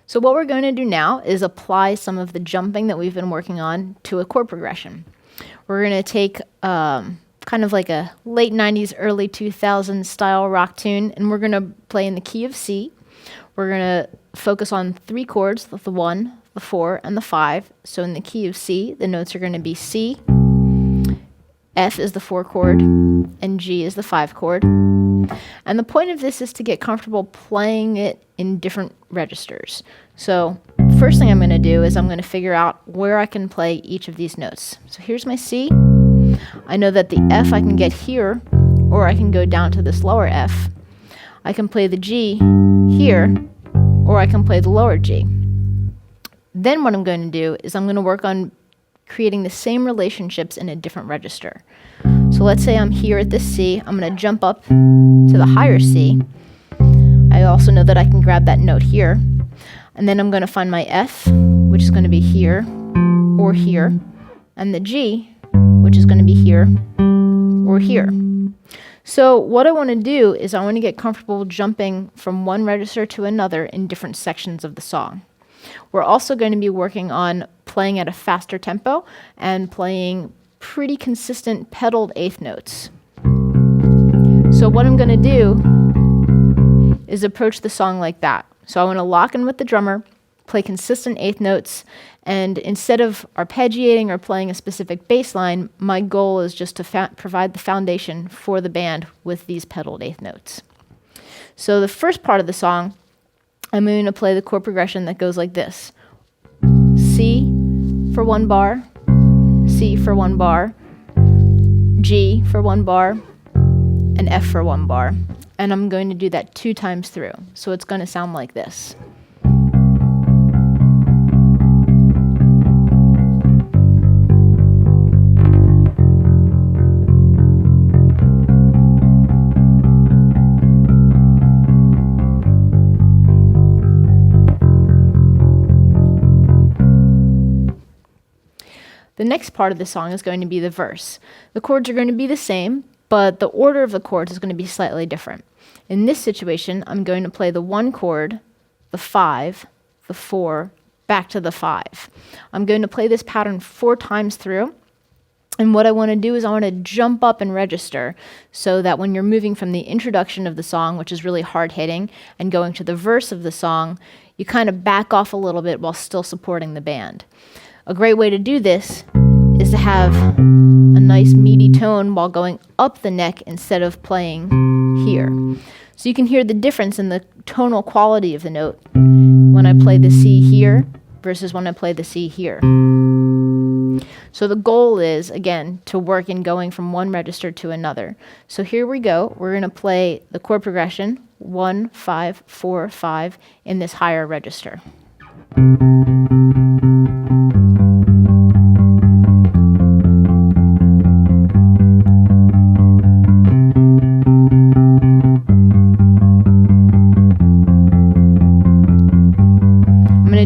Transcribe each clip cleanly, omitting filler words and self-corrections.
So what we're going to do now is apply some of the jumping that we've been working on to a chord progression. We're going to take kind of like a late 90s, early 2000s style rock tune, and we're going to play in the key of C. We're going to focus on 3 chords, the 1, the 4, and the 5. So in the key of C, the notes are going to be C, F is the 4 chord, and G is the 5 chord. And the point of this is to get comfortable playing it in different registers. So first thing I'm going to do is I'm going to figure out where I can play each of these notes. So here's my C. I know that the F I can get here, or I can go down to this lower F. I can play the G here, or I can play the lower G. Then what I'm going to do is I'm going to work on creating the same relationships in a different register. So let's say I'm here at this C. I'm going to jump up to the higher C. I also know that I can grab that note here. And then I'm going to find my F, which is going to be here or here, and the G, which is going to be here or here. So what I want to do is I want to get comfortable jumping from one register to another in different sections of the song. We're also going to be working on playing at a faster tempo and playing pretty consistent pedaled eighth notes. So what I'm going to do is approach the song like that. So I want to lock in with the drummer, play consistent eighth notes, and instead of arpeggiating or playing a specific bass line, my goal is just to provide the foundation for the band with these pedaled eighth notes. So the first part of the song, I'm going to play the chord progression that goes like this. C for 1 bar, C for 1 bar, G for 1 bar, and F for 1 bar. And I'm going to do that 2 times through. So it's going to sound like this. The next part of the song is going to be the verse. The chords are going to be the same, but the order of the chords is going to be slightly different. In this situation, I'm going to play the 1 chord, the 5, the 4, back to the 5. I'm going to play this pattern 4 times through. And what I want to do is I want to jump up and register so that when you're moving from the introduction of the song, which is really hard hitting, and going to the verse of the song, you kind of back off a little bit while still supporting the band. A great way to do this is to have a nice meaty tone while going up the neck instead of playing here. So you can hear the difference in the tonal quality of the note when I play the C here versus when I play the C here. So the goal is, again, to work in going from one register to another. So here we go. We're going to play the chord progression 1, 5, 4, 5 in this higher register.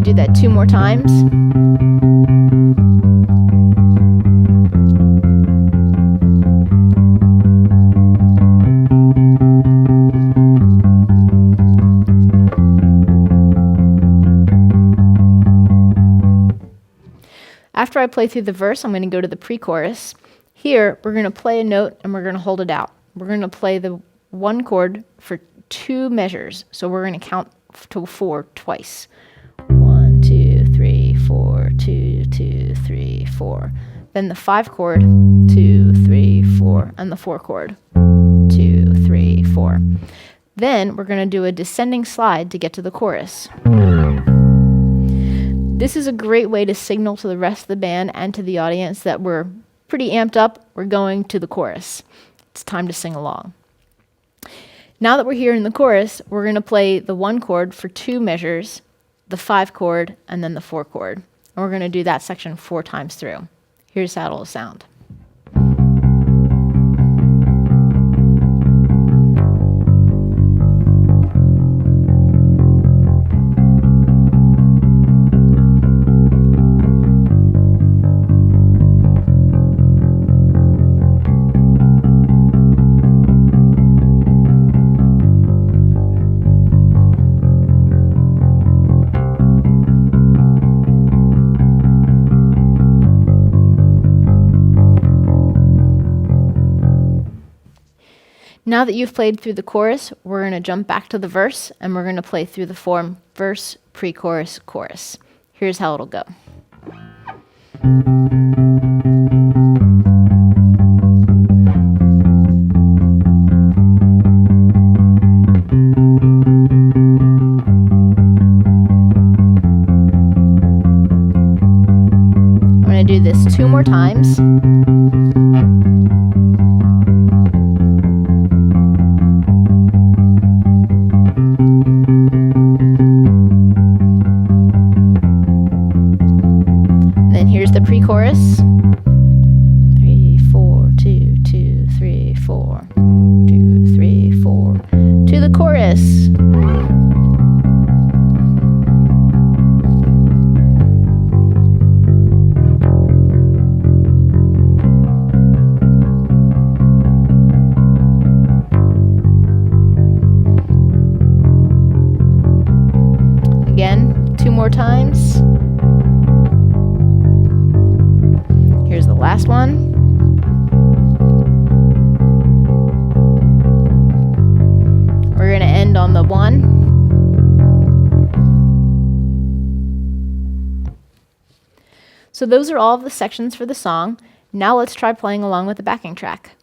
Do that 2 more times. After I play through the verse, I'm going to go to the pre-chorus. Here, we're going to play a note and we're going to hold it out. We're going to play the 1 chord for 2 measures. So we're going to count to 4 twice. 1, 2, 3, 4, 2, 2, 3, 4. Then the 5 chord, 2, 3, 4, and the 4 chord, 2, 3, 4. Then we're going to do a descending slide to get to the chorus. This is a great way to signal to the rest of the band and to the audience that we're pretty amped up. We're going to the chorus. It's time to sing along. Now that we're here in the chorus, we're going to play the 1 chord for 2 measures, the 5 chord, and then the 4 chord. And we're going to do that section 4 times through. Here's how it'll sound. Now that you've played through the chorus, we're going to jump back to the verse, and we're going to play through the form verse, pre-chorus, chorus. Here's how it'll go. I'm going to do this 2 more times. The pre-chorus. 3, 4, 2, 2, 3, 4, 2, 3, 4. To the chorus. Again, 2 more times. Here's the last one. We're going to end on the 1. So those are all of the sections for the song. Now let's try playing along with the backing track.